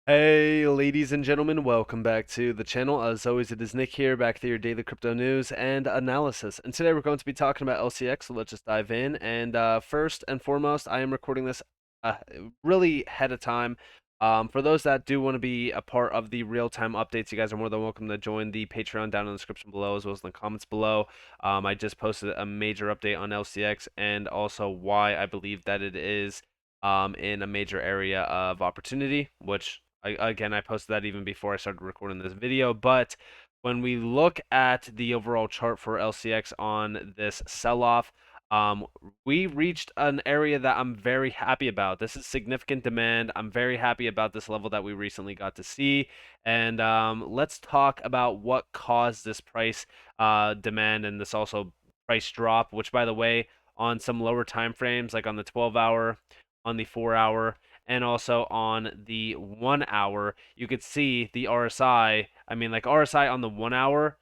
Hey, ladies and gentlemen, welcome back to the channel. As always, it is Nick here, back to your daily crypto news and analysis. And today we're going to be talking about LCX, so let's just dive in. And first and foremost, I am recording this really ahead of time. For those that do want to be a part of the real-time updates, you guys are more than welcome to join the Patreon down in the description below, as well as in the comments below. I just posted a major update on LCX and also why I believe that it is in a major area of opportunity, which I posted that even before I started recording this video. But when we look at the overall chart for LCX on this sell-off, um, we reached an area that I'm very happy about. This is significant demand. I'm very happy about this level that we recently got to see. And let's talk about what caused this price demand and this also price drop, which, by the way, on some lower time frames, like on the 12-hour, on the 4-hour, and also on the 1 hour, you could see the RSI. I mean, like RSI on the 1 hour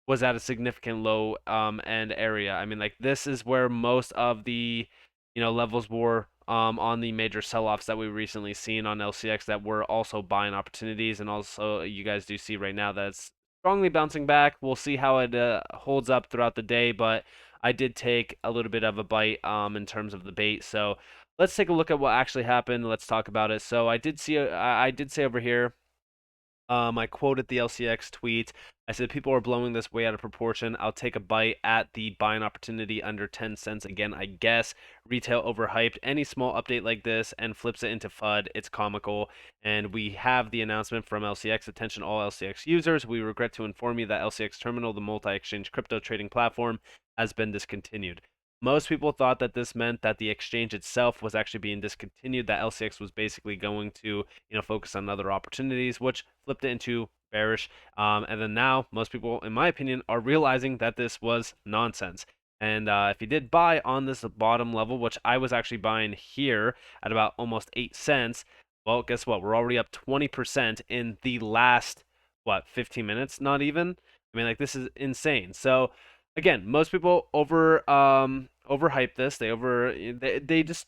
was at a significant low end area. I mean, like this is where most of the levels were on the major sell-offs that we recently seen on LCX that were also buying opportunities, and also you guys do see right now that it's strongly bouncing back. We'll see how it holds up throughout the day, but I did take a little bit of a bite in terms of the bait. So let's take a look at what actually happened. Let's talk about it. So I did say over here, I quoted the LCX tweet. I said, people are blowing this way out of proportion. I'll take a bite at the buying opportunity under 10 cents. Again, I guess retail overhyped. Any small update like this and flips it into FUD, it's comical. And we have the announcement from LCX. Attention, all LCX users. We regret to inform you that LCX Terminal, the multi-exchange crypto trading platform, has been discontinued. Most people thought that this meant that the exchange itself was actually being discontinued, that LCX was basically going to, focus on other opportunities, which flipped it into bearish. And then now, most people, in my opinion, are realizing that this was nonsense. And if you did buy on this bottom level, which I was actually buying here at about almost 8 cents, well, guess what? We're already up 20% in the last, 15 minutes? Not even. I mean, like, this is insane. So, again, most people overhype this. They just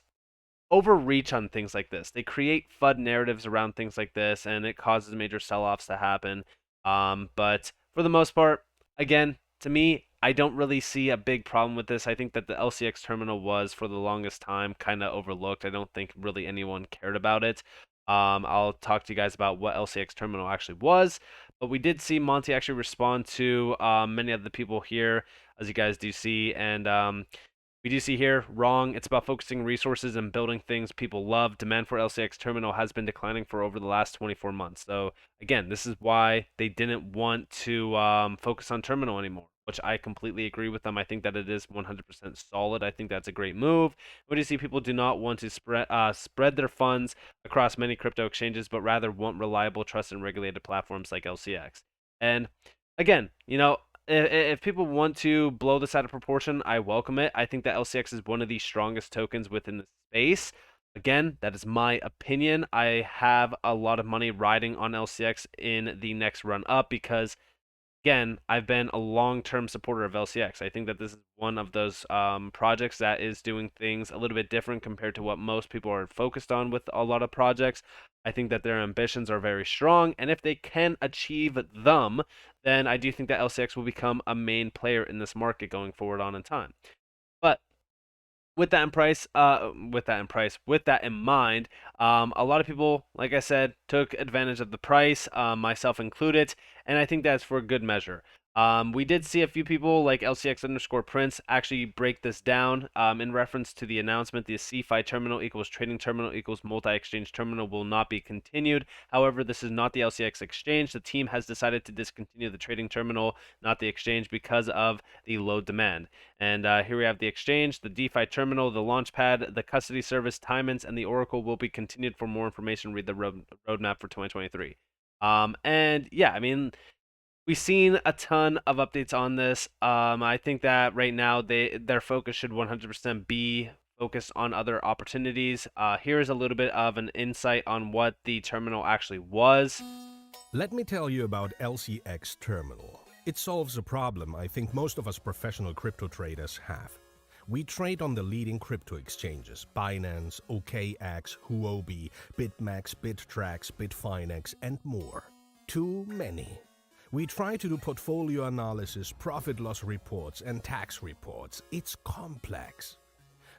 overreach on things like this. They create FUD narratives around things like this, and it causes major sell-offs to happen. But for the most part, again, to me, I don't really see a big problem with this. I think that the LCX terminal was, for the longest time, kind of overlooked. I don't think really anyone cared about it. I'll talk to you guys about what LCX terminal actually was, but we did see Monty actually respond to many of the people here, as you guys do see, and we do see here, wrong. It's about focusing resources and building things people love. Demand for LCX Terminal has been declining for over the last 24 months. So, again, this is why they didn't want to focus on Terminal anymore, which I completely agree with them. I think that it is 100% solid. I think that's a great move. What do you see? People do not want to spread their funds across many crypto exchanges, but rather want reliable, trusted, and regulated platforms like LCX. And again, if people want to blow this out of proportion, I welcome it. I think that LCX is one of the strongest tokens within the space. Again, that is my opinion. I have a lot of money riding on LCX in the next run up because, again, I've been a long-term supporter of LCX. I think that this is one of those projects that is doing things a little bit different compared to what most people are focused on with a lot of projects. I think that their ambitions are very strong, and if they can achieve them, then I do think that LCX will become a main player in this market going forward on in time. But with that in mind, a lot of people, like I said, took advantage of the price, myself included, and I think that's for good measure. We did see a few people like LCX underscore Prince actually break this down in reference to the announcement. The CFI terminal equals trading terminal equals multi-exchange terminal will not be continued. However, this is not the LCX exchange. The team has decided to discontinue the trading terminal, not the exchange, because of the low demand. And here we have the exchange, the DeFi terminal, the launchpad, the custody service, Timens, and the Oracle will be continued. For more information, read the roadmap for 2023. And yeah, I mean, we've seen a ton of updates on this. I think that right now their focus should 100% be focused on other opportunities. Here's a little bit of an insight on what the terminal actually was. Let me tell you about LCX Terminal. It solves a problem I think most of us professional crypto traders have. We trade on the leading crypto exchanges: Binance, OKX, Huobi, BitMEX, BitTrax, Bitfinex, and more. Too many. We try to do portfolio analysis, profit loss reports, and tax reports. It's complex.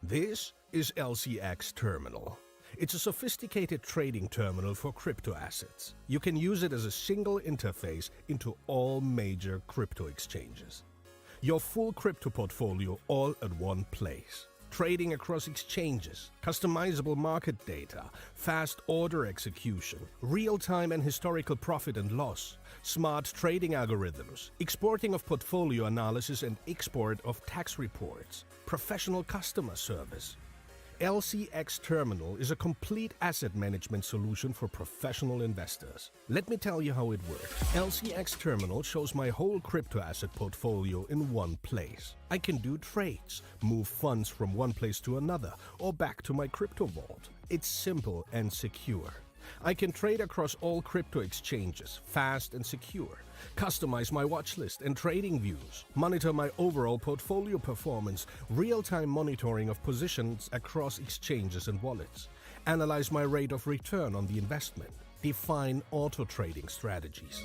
This is LCX Terminal. It's a sophisticated trading terminal for crypto assets. You can use it as a single interface into all major crypto exchanges. Your full crypto portfolio all at one place. Trading across exchanges, customizable market data, fast order execution, real-time and historical profit and loss, smart trading algorithms, exporting of portfolio analysis and export of tax reports, professional customer service. LCX Terminal is a complete asset management solution for professional investors. Let me tell you how it works. LCX Terminal shows my whole crypto asset portfolio in one place. I can do trades, move funds from one place to another, or back to my crypto vault. It's simple and secure. I can trade across all crypto exchanges, fast and secure, customize my watch list and trading views, monitor my overall portfolio performance, real-time monitoring of positions across exchanges and wallets, analyze my rate of return on the investment, define auto-trading strategies.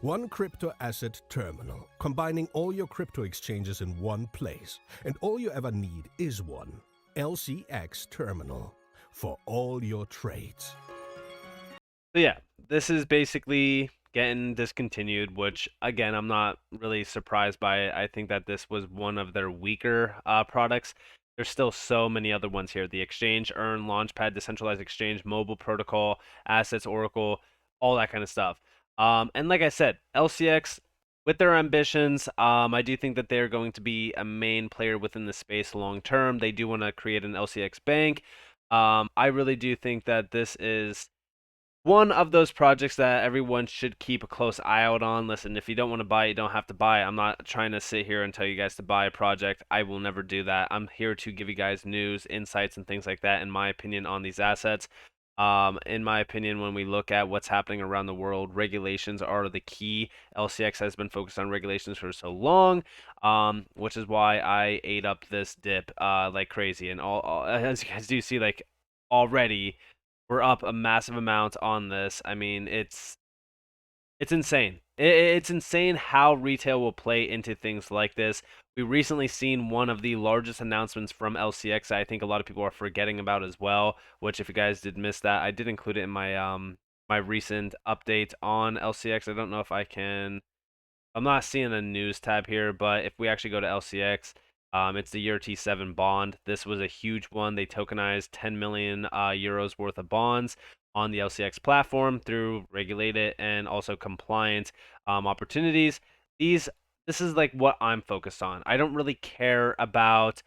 One crypto asset terminal, combining all your crypto exchanges in one place, and all you ever need is one. LCX Terminal, for all your trades. So yeah, this is basically getting discontinued, which again, I'm not really surprised by it. I think that this was one of their weaker products. There's still so many other ones here: the Exchange, Earn, Launchpad, Decentralized Exchange, Mobile Protocol, Assets, Oracle, all that kind of stuff. And like I said, LCX, with their ambitions, I do think that they're going to be a main player within the space long term. They do want to create an LCX bank. I really do think that this is one of those projects that everyone should keep a close eye out on. Listen, if you don't want to buy it, you don't have to buy it. I'm not trying to sit here and tell you guys to buy a project. I will never do that. I'm here to give you guys news, insights, and things like that, in my opinion, on these assets. In my opinion, when we look at what's happening around the world, regulations are the key. LCX has been focused on regulations for so long, which is why I ate up this dip like crazy. And as you guys do see, like already we're up a massive amount on this. I mean, it's insane. It's insane how retail will play into things like this. We recently seen one of the largest announcements from LCX that I think a lot of people are forgetting about as well, which if you guys did miss that, I did include it in my recent update on LCX. I don't know if I can. I'm not seeing a news tab here, but if we actually go to LCX, it's the Year T7 bond. This was a huge one. They tokenized 10 million euros worth of bonds on the LCX platform through regulated and also compliant opportunities. This is like what I'm focused on. I don't really care about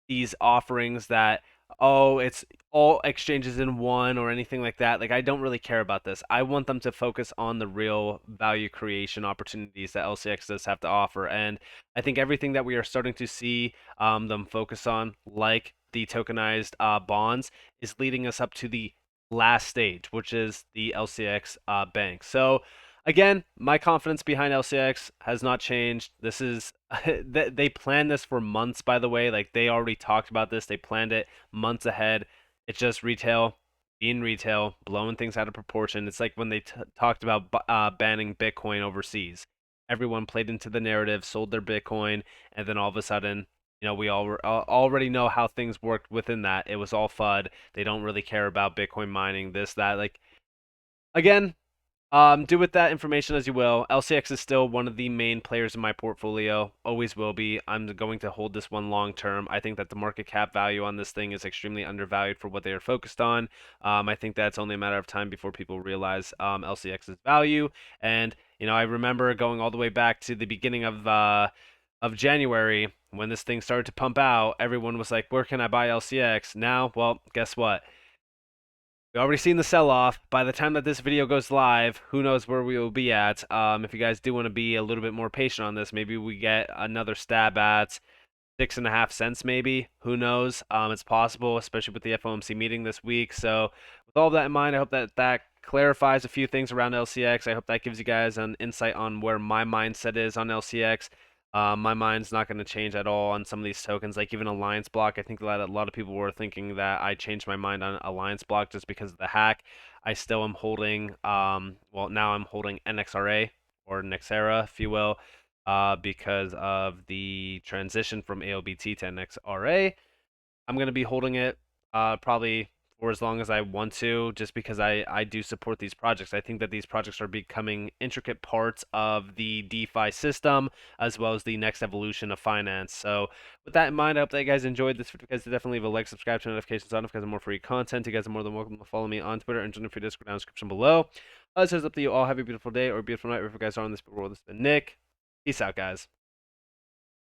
these offerings that, oh, it's all exchanges in one or anything like that. Like, I don't really care about this. I want them to focus on the real value creation opportunities that LCX does have to offer. And I think everything that we are starting to see them focus on, like the tokenized bonds, is leading us up to the last stage, which is the LCX bank. So, again, my confidence behind LCX has not changed. This is they planned this for months, by the way. Like they already talked about this. They planned it months ahead. It's just retail being retail, blowing things out of proportion. It's like when they talked about banning Bitcoin overseas. Everyone played into the narrative, sold their Bitcoin, and then all of a sudden, we already know how things worked within that. It was all FUD. They don't really care about Bitcoin mining, this, that. Like, again, do with that information as you will. LCX is still one of the main players in my portfolio. Always will be. I'm going to hold this one long term. I think that the market cap value on this thing is extremely undervalued for what they are focused on. I think that's only a matter of time before people realize LCX's value. And I remember going all the way back to the beginning of January when this thing started to pump out. Everyone was like, "Where can I buy LCX?" Now, well, guess what? We already seen the sell-off. By the time that this video goes live, who knows where we will be at. If you guys do want to be a little bit more patient on this, maybe we get another stab at 6.5 cents, maybe. Who knows? It's possible, especially with the FOMC meeting this week. So, with all that in mind, I hope that clarifies a few things around LCX. I hope that gives you guys an insight on where my mindset is on LCX. My mind's not going to change at all on some of these tokens, like even Alliance Block. I think that a lot of people were thinking that I changed my mind on Alliance Block just because of the hack. I still am holding, well, now I'm holding NXRA or Nexera, if you will, because of the transition from AOBT to NXRA. I'm going to be holding it probably for as long as I want to, just because I do support these projects. I think that these projects are becoming intricate parts of the DeFi system, as well as the next evolution of finance. So, with that in mind, I hope that you guys enjoyed this. If you guys definitely leave a like, subscribe, turn notifications on if you guys have more free content. You guys are more than welcome to follow me on Twitter and join the free Discord down in the description below. As it's up to you all. Have a beautiful day or a beautiful night, wherever you guys are on this world. This has been Nick. Peace out, guys.